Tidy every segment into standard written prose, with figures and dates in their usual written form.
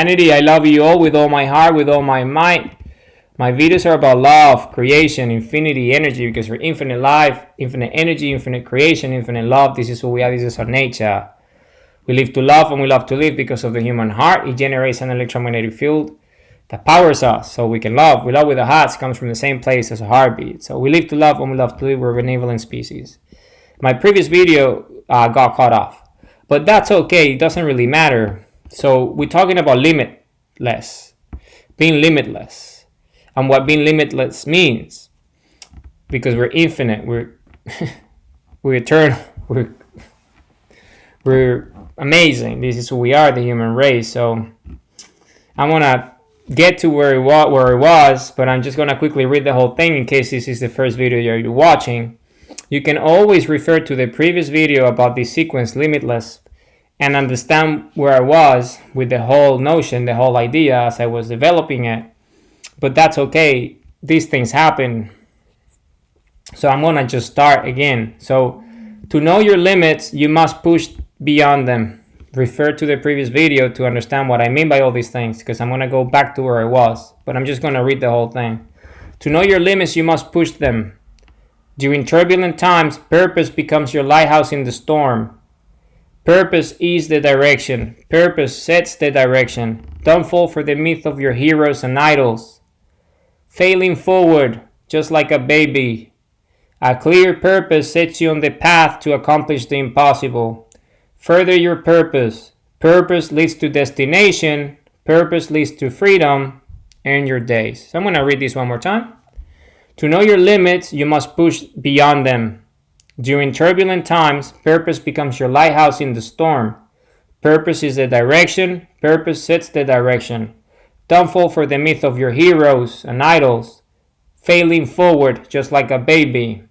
Humanity, I love you all with all my heart, with all my might. My videos are about love, creation, infinity, energy, because we're infinite life, infinite energy, infinite creation, infinite love. This is who we are. This is our nature. We live to love and we love to live because of the human heart. It generates an electromagnetic field that powers us so we can love. We love with the hearts, comes from the same place as a heartbeat. So we live to love and we love to live. We're a benevolent species. My previous video got cut off, but that's okay. It doesn't really matter. So we're talking about limitless, being limitless, and what being limitless means, because we're infinite, we're we're eternal, we're amazing. This is who we are, the human race. So I want to get to where it was, but I'm just going to quickly read the whole thing in case this is the first video you're watching. You can always refer to the previous video about the sequence Limitless and understand where I was with the whole notion, the whole idea as I was developing it. But that's okay. These things happen. So I'm going to just start again. So to know your limits, you must push beyond them. Refer to the previous video to understand what I mean by all these things, because I'm going to go back to where I was. But I'm just going to read the whole thing. To know your limits, you must push them. During turbulent times, purpose becomes your lighthouse in the storm. Purpose is the direction. Purpose sets the direction. Don't fall for the myth of your heroes and idols. Failing forward, just like a baby. A clear purpose sets you on the path to accomplish the impossible. Further your purpose. Purpose leads to destination. Purpose leads to freedom. Earn your days. So I'm going to read this one more time. To know your limits, you must push beyond them. During turbulent times, purpose becomes your lighthouse in the storm. Purpose is the direction. Purpose sets the direction. Don't fall for the myth of your heroes and idols. Failing forward, just like a baby.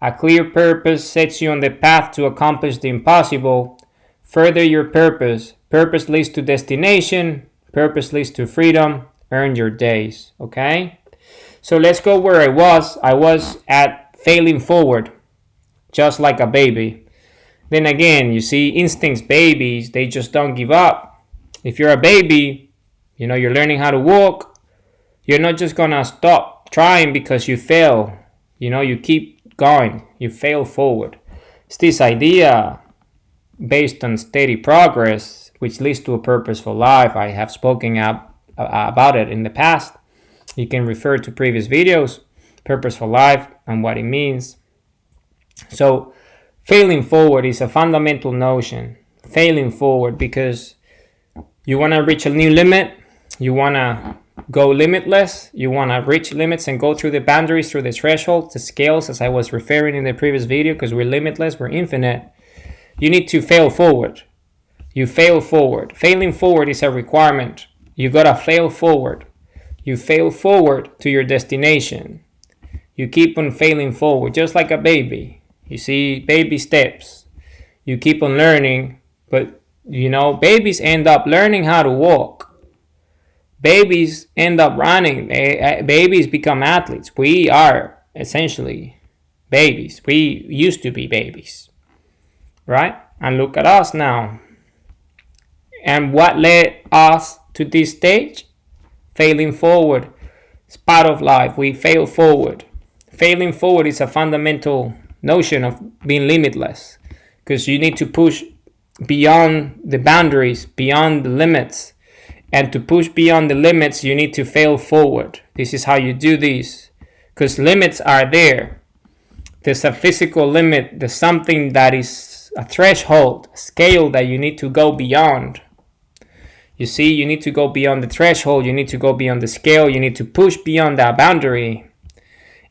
A clear purpose sets you on the path to accomplish the impossible. Further your purpose. Purpose leads to destination. Purpose leads to freedom. Earn your days. Okay? So let's go where I was. I was at failing forward, just like a baby. Then again, you see, instincts, babies, they just don't give up. If you're a baby, you're learning how to walk. You're not just gonna stop trying because you fail. You keep going. You fail forward. It's this idea based on steady progress, which leads to a purposeful life. I have spoken about it in the past. You can refer to previous videos, purposeful life and what it means. So failing forward is a fundamental notion. Failing forward because you want to reach a new limit. You want to go limitless. You want to reach limits and go through the boundaries, through the thresholds, the scales, as I was referring in the previous video, because we're limitless, we're infinite. You need to fail forward. You fail forward. Failing forward is a requirement. You got to fail forward. You fail forward to your destination. You keep on failing forward, just like a baby. You see, baby steps. You keep on learning, but babies end up learning how to walk. Babies end up running. Babies become athletes. We are essentially babies. We used to be babies, right? And look at us now. And what led us to this stage? Failing forward. It's part of life. We fail forward. Failing forward is a fundamental notion of being limitless, because you need to push beyond the boundaries, beyond the limits. And to push beyond the limits, you need to fail forward. This is how you do this, because limits are there. There's a physical limit. There's something that is a threshold, a scale that you need to go beyond. You see, you need to go beyond the threshold. You need to go beyond the scale. You need to push beyond that boundary.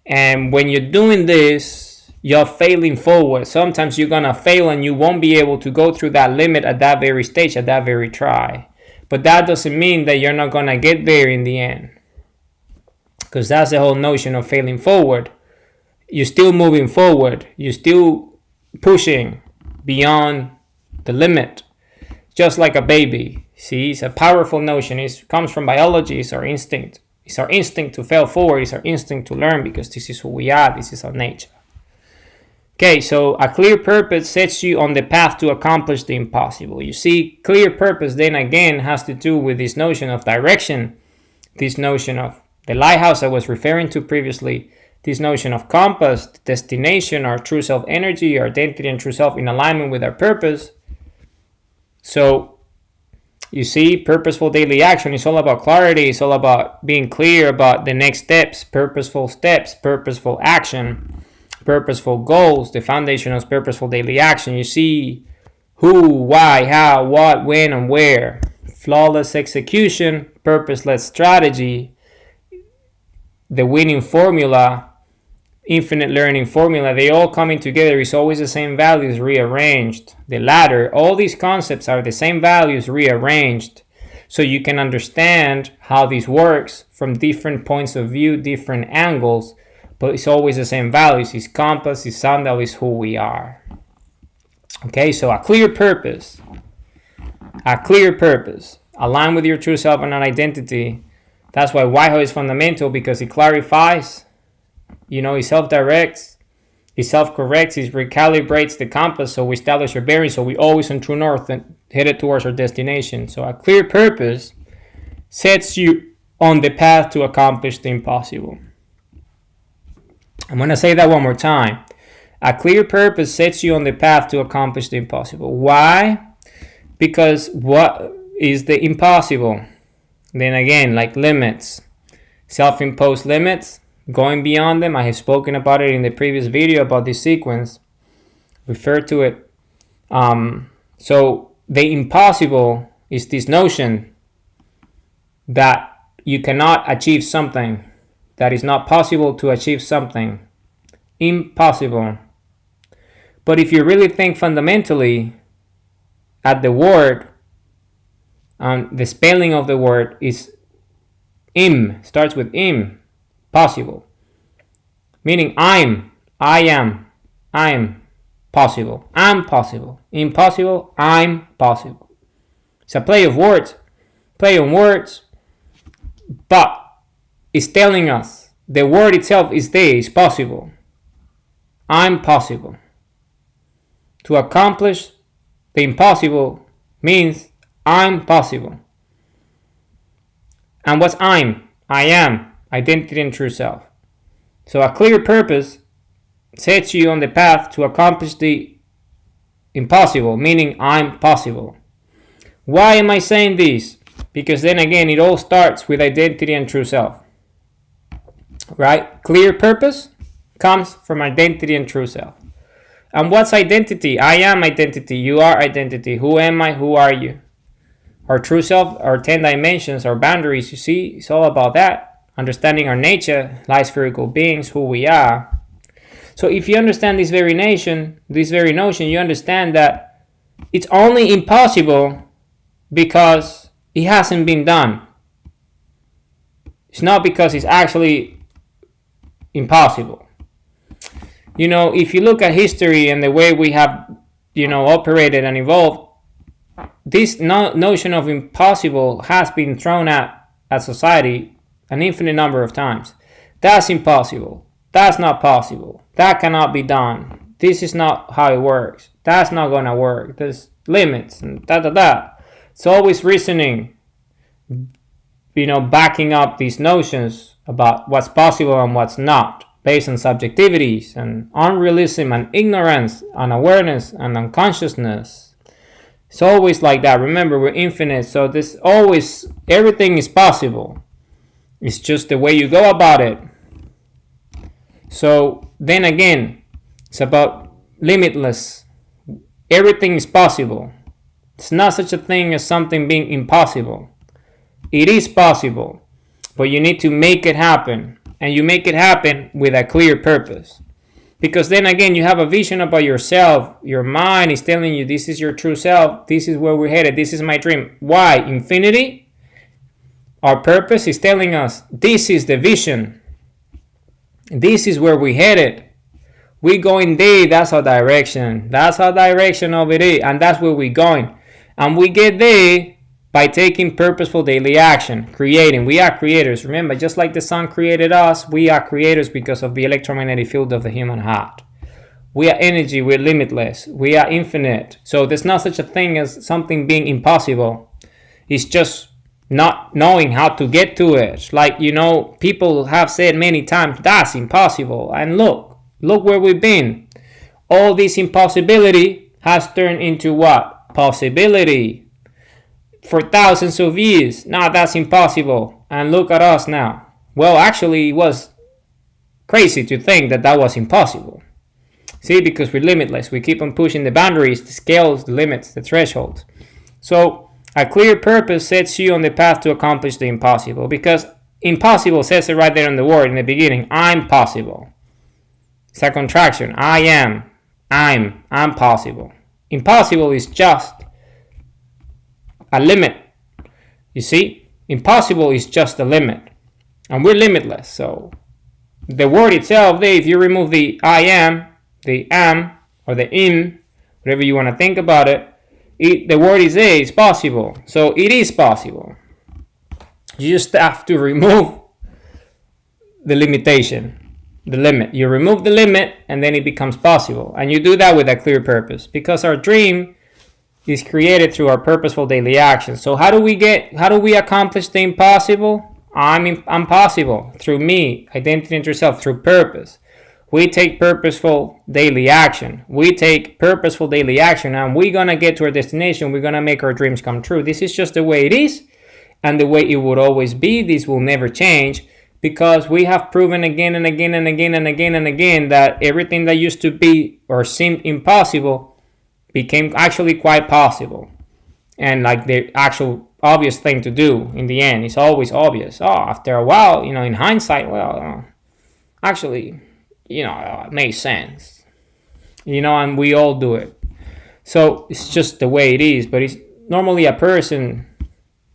And when you're doing this, you're failing forward. Sometimes you're going to fail and you won't be able to go through that limit at that very stage, at that very try. But that doesn't mean that you're not going to get there in the end. Because that's the whole notion of failing forward. You're still moving forward. You're still pushing beyond the limit. Just like a baby. See, it's a powerful notion. It comes from biology. It's our instinct. It's our instinct to fail forward. It's our instinct to learn, because this is who we are. This is our nature. Okay, so a clear purpose sets you on the path to accomplish the impossible. You see, clear purpose then again has to do with this notion of direction, this notion of the lighthouse I was referring to previously, this notion of compass, destination, our true self energy, our identity and true self in alignment with our purpose. So you see, purposeful daily action is all about clarity. It's all about being clear about the next steps, purposeful action, purposeful goals. The foundation of purposeful daily action. You see who, why, how, what, when, and where. Flawless execution, purposeless strategy, the winning formula, infinite learning formula, they all coming together is always the same values rearranged. The ladder, all these concepts are the same values rearranged, so you can understand how this works from different points of view, different angles, but it's always the same values. It's compass, it's sundial, is who we are. Okay, so a clear purpose, align with your true self and an identity. That's why Waiho is fundamental, because it clarifies, it self-directs, it self-corrects, it recalibrates the compass, so we establish our bearings, so we always on true north and headed towards our destination. So a clear purpose sets you on the path to accomplish the impossible. I'm going to say that one more time. A clear purpose sets you on the path to accomplish the impossible. Why? Because what is the impossible? Then again, like limits, self-imposed limits, going beyond them. I have spoken about it in the previous video about this sequence. Refer to it. So the impossible is this notion that you cannot achieve something, that is not possible to achieve something. Impossible. But if you really think fundamentally at the word, the spelling of the word is starts with possible. Meaning I am possible. I'm possible. Impossible, I'm possible. It's a play on words, but it's telling us the word itself is there, is possible. I'm possible. To accomplish the impossible means I'm possible. And what's I am, identity and true self. So a clear purpose sets you on the path to accomplish the impossible, meaning I'm possible. Why am I saying this? Because then again, it all starts with identity and true self. Right? Clear purpose comes from identity and true self. And what's identity? I am identity. You are identity. Who am I? Who are you? Our true self, our 10 dimensions, our boundaries, you see, it's all about that. Understanding our nature, light spherical beings, who we are. So if you understand this very notion, you understand that it's only impossible because it hasn't been done. It's not because it's actually impossible. If you look at history and the way we have, operated and evolved, this notion of impossible has been thrown at society an infinite number of times. That's impossible. That's not possible. That cannot be done. This is not how it works. That's not going to work. There's limits and It's always reasoning, backing up these notions about what's possible and what's not, based on subjectivities and unrealism and ignorance, unawareness and unconsciousness. It's always like that. Remember, we're infinite, so everything is possible. It's just the way you go about it. So then again, it's about limitless. Everything is possible. It's not such a thing as something being impossible. It is possible, but you need to make it happen. And you make it happen with a clear purpose. Because then again, you have a vision about yourself. Your mind is telling you this is your true self. This is where we're headed. This is my dream. Why? Infinity. Our purpose is telling us this is the vision. This is where we're headed. We going there. That's our direction. That's our direction over there. And that's where we're going. And we get there by taking purposeful daily action, creating. We are creators. Remember, just like the sun created us, we are creators because of the electromagnetic field of the human heart. We are energy, we're limitless, we are infinite. So there's not such a thing as something being impossible. It's just not knowing how to get to it. Like, people have said many times, that's impossible. And look where we've been. All this impossibility has turned into what? Possibility. For thousands of years, now that's impossible. And look at us now. Well, actually, it was crazy to think that was impossible. See, because we're limitless. We keep on pushing the boundaries, the scales, the limits, the thresholds. So a clear purpose sets you on the path to accomplish the impossible. Because impossible says it right there in the word in the beginning. I'm possible. It's a contraction. I am. I'm possible. Impossible is just a limit. You see? Impossible is just a limit. And we're limitless. So the word itself, if you remove the I am, the am, or the in, whatever you want to think about it, the word is it's possible. So it is possible. You just have to remove the limitation, the limit. You remove the limit and then it becomes possible. And you do that with a clear purpose, because our dream is created through our purposeful daily actions. So how do we accomplish the impossible? I'm possible through me, identity into yourself, through purpose. We take purposeful daily action. And we're going to get to our destination. We're going to make our dreams come true. This is just the way it is and the way it would always be. This will never change, because we have proven again and again and again and again and again that everything that used to be or seemed impossible became actually quite possible. And like the actual obvious thing to do in the end is always obvious. After a while, in hindsight, actually, it makes sense. And we all do it. So it's just the way it is. But it's normally a person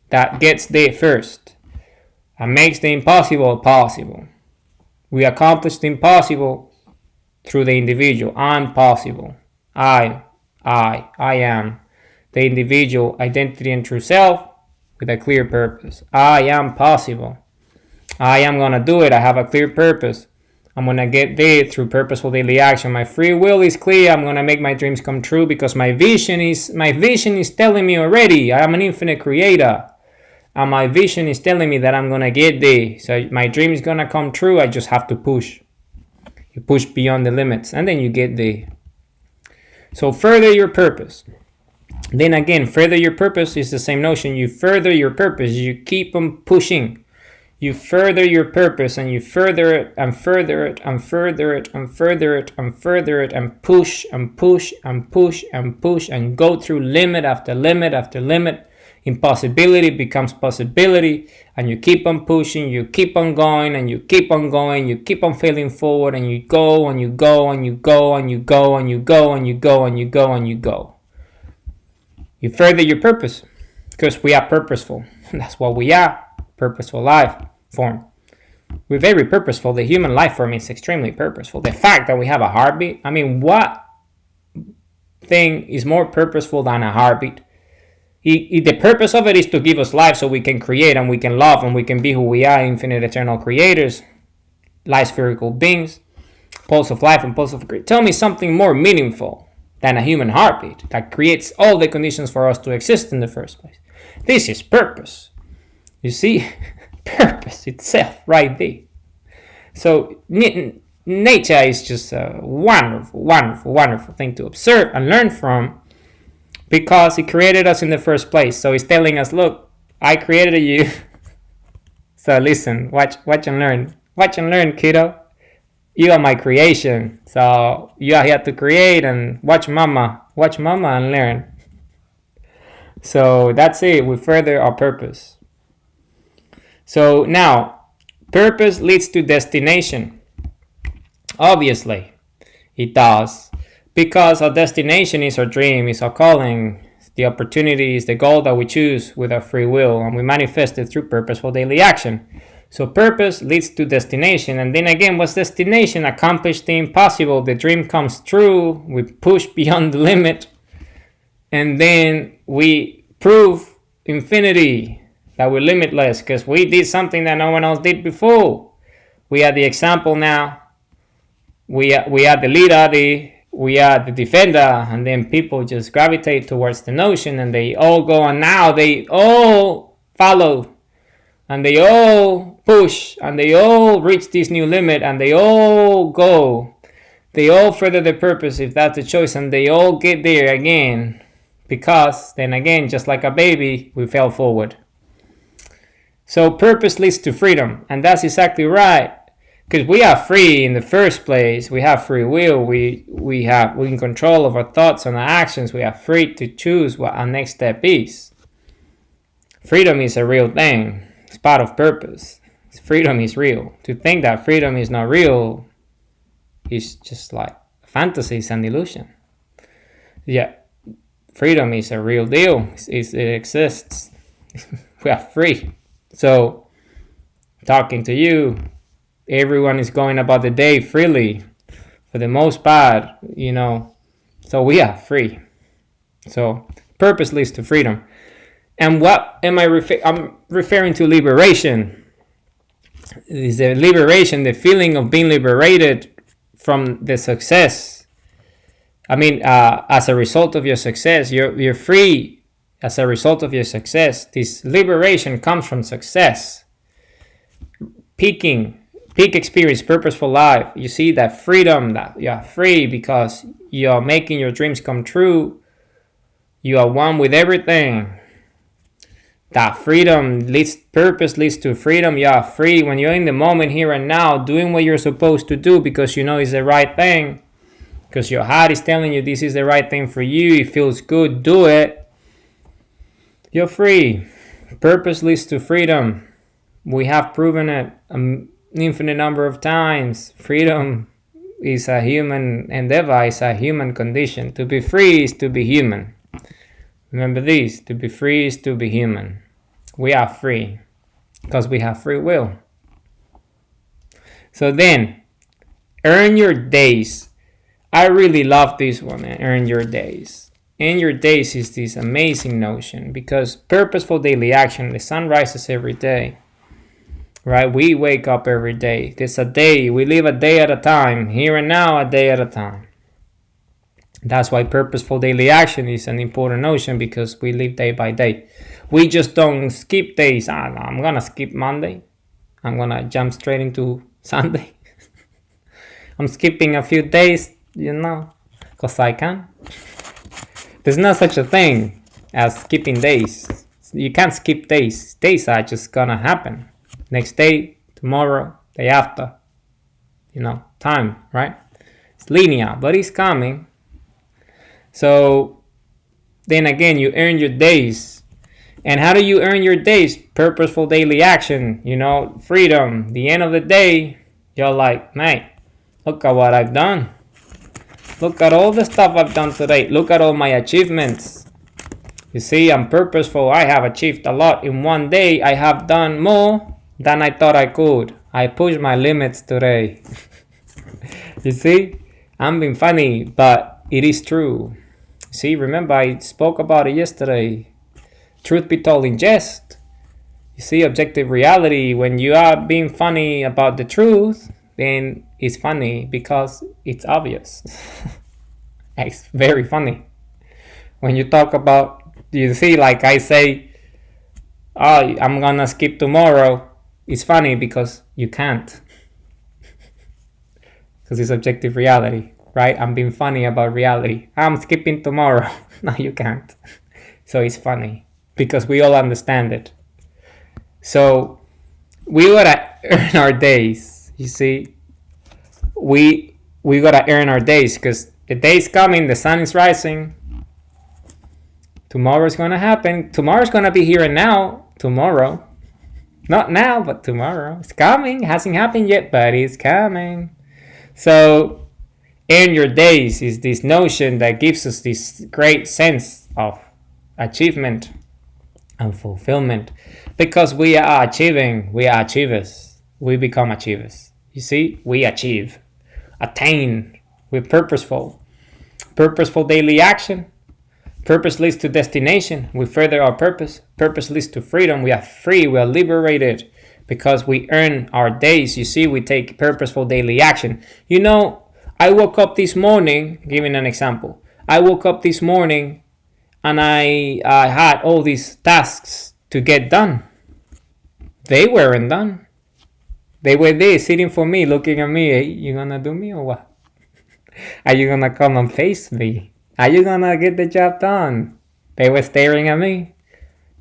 that gets there first and makes the impossible possible. We accomplish the impossible through the individual. I'm possible. I am. The individual identity and true self with a clear purpose. I am possible. I am going to do it. I have a clear purpose. I'm going to get there through purposeful daily action. My free will is clear. I'm going to make my dreams come true, because my vision is telling me already I am an infinite creator. And my vision is telling me that I'm going to get there. So my dream is going to come true. I just have to push. You push beyond the limits and then you get there. So further your purpose. Then again, further your purpose is the same notion. You further your purpose. You keep on pushing. You further your purpose, and you further it and further it and further it and further it and further it and push and push and push and push and go through limit after limit after limit. Impossibility becomes possibility, and you keep on pushing, you keep on going, and you keep on going, you keep on failing forward, and you go and you go and you go and you go and you go and you go and you go and you go. You further your purpose, because we are purposeful. That's what we are. Purposeful life form. We're very purposeful. The human life form is extremely purposeful. The fact that we have a heartbeat, what thing is more purposeful than a heartbeat? The purpose of it is to give us life so we can create and we can love and we can be who we are, infinite eternal creators, light spherical beings, pulse of life and pulse of creation. Tell me something more meaningful than a human heartbeat that creates all the conditions for us to exist in the first place. This is purpose. You see, purpose itself right there. So nature is just a wonderful, wonderful, wonderful thing to observe and learn from, because it created us in the first place. So it's telling us, look, I created you. So listen, watch and learn. Watch and learn, kiddo. You are my creation. So you are here to create, and watch mama and learn. So that's it. We further our purpose. So now, purpose leads to destination. Obviously, it does. Because our destination is our dream, is our calling, the opportunity, is the goal that we choose with our free will, and we manifest it through purposeful daily action. So purpose leads to destination. And then again, what's destination? Accomplish the impossible. The dream comes true. We push beyond the limit. And then we prove infinity, that we're limitless, because we did something that no one else did before. We are the example now. We are the leader. we are the defender, and then people just gravitate towards the notion, and they all go, and now they all follow, and they all push, and they all reach this new limit, and they all go. They all further the purpose if that's the choice, and they all get there again. Because then again, just like a baby, we fell forward. So purpose leads to freedom, and that's exactly right. Because we are free in the first place. We have free will. We in control of our thoughts and our actions. We are free to choose what our next step is. Freedom is a real thing. It's part of purpose. Freedom is real. To think that freedom is not real is just like fantasy, it's an illusion. Yeah, freedom is a real deal. It exists. We are free. So, talking to you, everyone is going about the day freely, for the most part, so we are free. So purpose leads to freedom. And what am I I'm referring to liberation. Is the liberation, the feeling of being liberated from the success. As a result of your success, you're free as a result of your success. This liberation comes from success. Peak experience, purposeful life. You see that freedom, that you're free because you're making your dreams come true. You are one with everything. That purpose leads to freedom. You are free when you're in the moment, here and now, doing what you're supposed to do because you know it's the right thing. Because your heart is telling you this is the right thing for you. It feels good. Do it. You're free. Purpose leads to freedom. We have proven it an infinite number of times. Freedom is a human endeavor, it's a human condition. To be free is to be human. Remember this, to be free is to be human. We are free because we have free will. So then, earn your days. I really love this one, man. Earn your days. Earn your days is this amazing notion because purposeful daily action, the sun rises every day. Right? We wake up every day. There's a day. We live a day at a time. Here and now, a day at a time. That's why purposeful daily action is an important notion because we live day by day. We just don't skip days. I'm going to skip Monday. I'm going to jump straight into Sunday. I'm skipping a few days, because I can. There's no such a thing as skipping days. You can't skip days. Days are just going to happen. Next day, tomorrow, day after. Time, right? It's linear, but it's coming. So, then again, you earn your days. And how do you earn your days? Purposeful daily action, freedom. The end of the day, you're like, mate, look at what I've done. Look at all the stuff I've done today. Look at all my achievements. You see, I'm purposeful. I have achieved a lot. In one day, I have done more than I thought I could. I pushed my limits today. You see, I'm being funny, but it is true. See, remember I spoke about it yesterday. Truth be told in jest. You see, objective reality, when you are being funny about the truth, then it's funny because it's obvious. It's very funny. When you talk about, you see, like I say, I'm gonna skip tomorrow. It's funny because you can't. Because it's objective reality, right? I'm being funny about reality. I'm skipping tomorrow. No, you can't. So it's funny because we all understand it. So we gotta earn our days. You see, we gotta earn our days because the day's coming, the sun is rising. Tomorrow's gonna happen. Tomorrow's gonna be here and now. Tomorrow. Not now, but tomorrow. It's coming. It hasn't happened yet, but it's coming. So, earn your days is this notion that gives us this great sense of achievement and fulfillment. Because we are achieving. We are achievers. We become achievers. You see, we achieve. Attain. We're purposeful. Purposeful daily action. Purpose leads to destination. We further our purpose. Purpose leads to freedom. We are free. We are liberated because we earn our days. You see, we take purposeful daily action. I woke up this morning, giving an example. I woke up this morning and I had all these tasks to get done. They weren't done. They were there sitting for me, looking at me. Hey, you gonna do me or what? Are you gonna come and face me? Are you gonna get the job done? They were staring at me,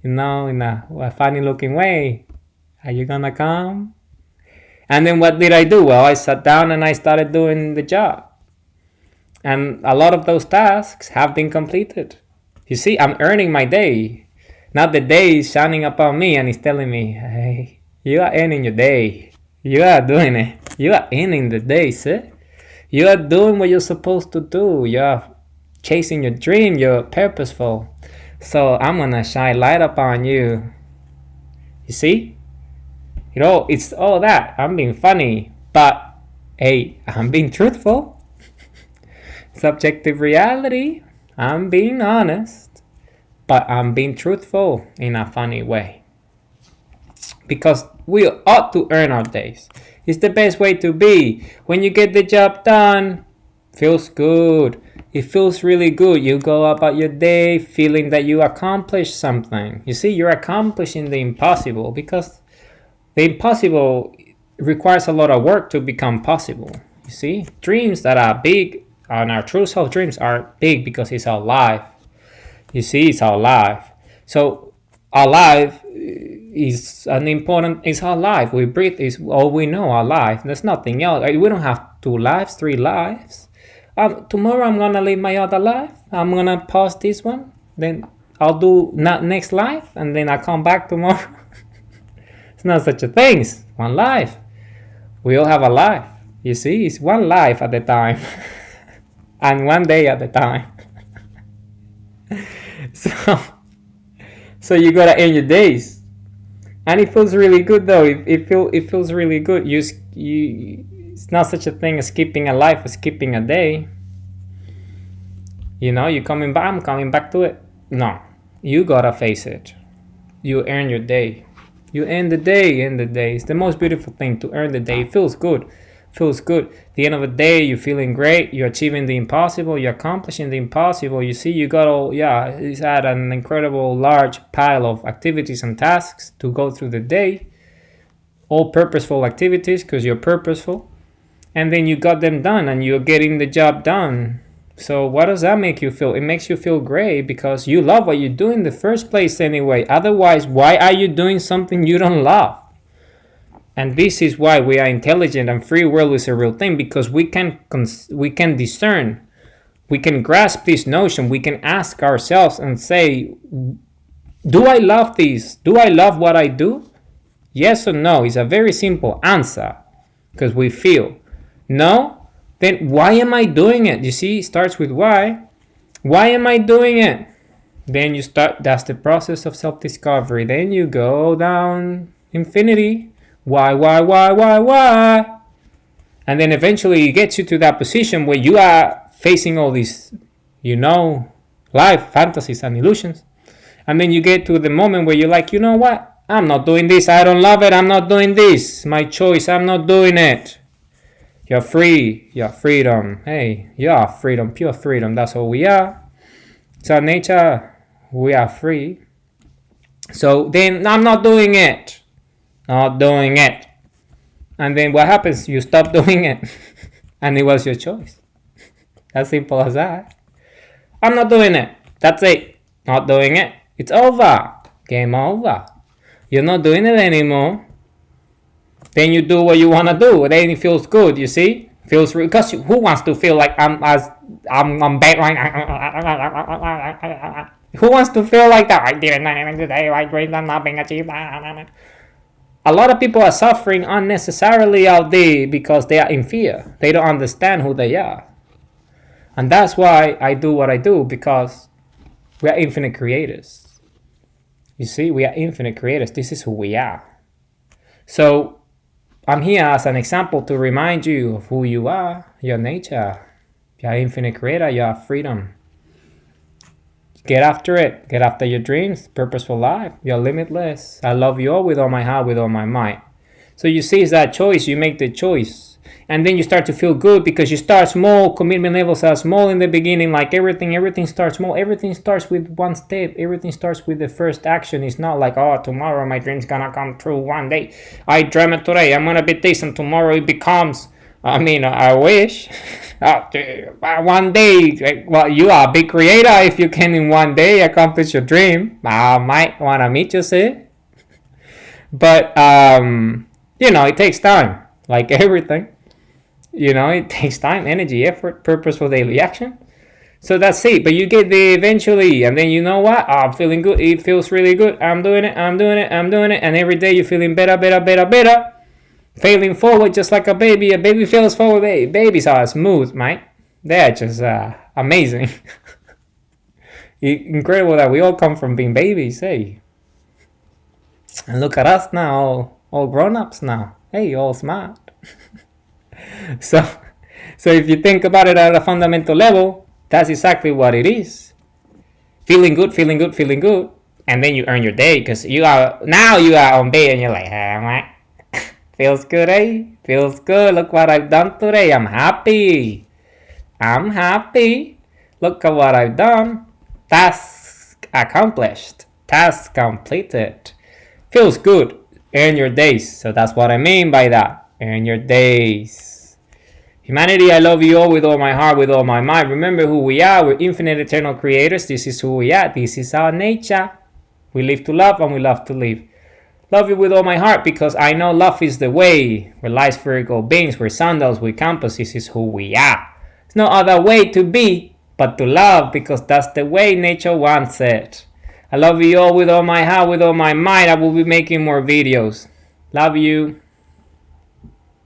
in a funny looking way. Are you gonna come? And then what did I do? Well, I sat down and I started doing the job. And a lot of those tasks have been completed. You see, I'm earning my day. Not the day is shining upon me and it's telling me, hey, you are earning your day. You are doing it. You are earning the day, sir. You are doing what you're supposed to do. You're chasing your dream. You're purposeful. So I'm going to shine light upon you. You see? It's all that. I'm being funny. But, hey, I'm being truthful. Subjective reality. I'm being honest. But I'm being truthful in a funny way. Because we ought to earn our days. It's the best way to be. When you get the job done, feels good. It feels really good. You go about your day feeling that you accomplished something. You see, you're accomplishing the impossible because the impossible requires a lot of work to become possible. You see, dreams that are big and our true self dreams are big because it's our life. You see, it's our life. So our life is our life. We breathe is all we know, our life. There's nothing else. We don't have 2 lives, 3 lives. Tomorrow I'm gonna live my other life. I'm gonna pause this one. Then I'll do next life and then I'll come back tomorrow. It's not such a thing. It's one life. We all have a life. You see, it's one life at a time. And one day at a time. So you gotta end your days. And it feels really good though. It feels really good. It's not such a thing as skipping a life or skipping a day. You're coming back. I'm coming back to it. No, you gotta face it. You earn your day. You end the day. It's the most beautiful thing to earn the day. It feels good. At the end of the day, you're feeling great. You're achieving the impossible. You're accomplishing the impossible. You see, you got it's had an incredible large pile of activities and tasks to go through the day. All purposeful activities because you're purposeful. And then you got them done and you're getting the job done. So what does that make you feel? It makes you feel great because you love what you do in the first place anyway. Otherwise, why are you doing something you don't love? And this is why we are intelligent and free will is a real thing because we can discern. We can grasp this notion. We can ask ourselves and say, do I love this? Do I love what I do? Yes or no? It's a very simple answer because we feel. No? Then why am I doing it? You see, it starts with why. Why am I doing it? Then you start, that's the process of self-discovery. Then you go down infinity. Why? And then eventually it gets you to that position where you are facing all these, life, fantasies and illusions. And then you get to the moment where you're like, you know what? I'm not doing this. I don't love it. I'm not doing this. My choice. I'm not doing it. You're free. You're freedom. Hey, you are freedom. Pure freedom. That's all we are. It's our nature. We are free. So then I'm not doing it. Not doing it. And then what happens? You stop doing it. And it was your choice. As simple as that. I'm not doing it. That's it. Not doing it. It's over. Game over. You're not doing it anymore. Then you do what you want to do. Then it feels good, you see? Feels real. Because who wants to feel like I'm bad right now? Who wants to feel like that? I didn't anything today. I grade I'm not being achieved. A lot of people are suffering unnecessarily out there because they are in fear. They don't understand who they are. And that's why I do what I do, because we are infinite creators. You see, we are infinite creators. This is who we are. So I'm here as an example to remind you of who you are, your nature. You are infinite creator, you are freedom. Get after it. Get after your dreams. Purposeful life. You're limitless. I love you all with all my heart, with all my might. So you see, it's that choice. You make the choice. And then you start to feel good because you start small. Commitment levels are small in the beginning, like everything starts small. Everything starts with one step. Everything starts with the first action. It's not like, oh, tomorrow my dream's gonna come true one day. I dream it today, I'm gonna be this, and tomorrow it becomes. I mean, I wish. One day, well, you are a big creator if you can in one day accomplish your dream. I might wanna meet you, see? But, it takes time, like everything. It takes time, energy, effort, purposeful daily action. So that's it. But you get the eventually, and then you know what? I'm feeling good. It feels really good. I'm doing it. And every day you're feeling better. Failing forward just like a baby. A baby fails forward. Babies are smooth, mate. They're just amazing. Incredible that we all come from being babies, hey. And look at us now, all grown-ups now. Hey, all smart. So if you think about it at a fundamental level, that's exactly what it is. Feeling good. And then you earn your day because you are on bed and you're like, hey, feels good, eh? Feels good. Look what I've done today. I'm happy. Look at what I've done. Task accomplished. Task completed. Feels good. Earn your days. So that's what I mean by that. Earn your days. Humanity, I love you all with all my heart, with all my mind. Remember who we are. We're infinite eternal creators. This is who we are. This is our nature. We live to love and we love to live. Love you with all my heart because I know love is the way. We're light spherical beings. We're sundials. We're compass. This is who we are. There's no other way to be but to love because that's the way nature wants it. I love you all with all my heart, with all my mind. I will be making more videos. Love you.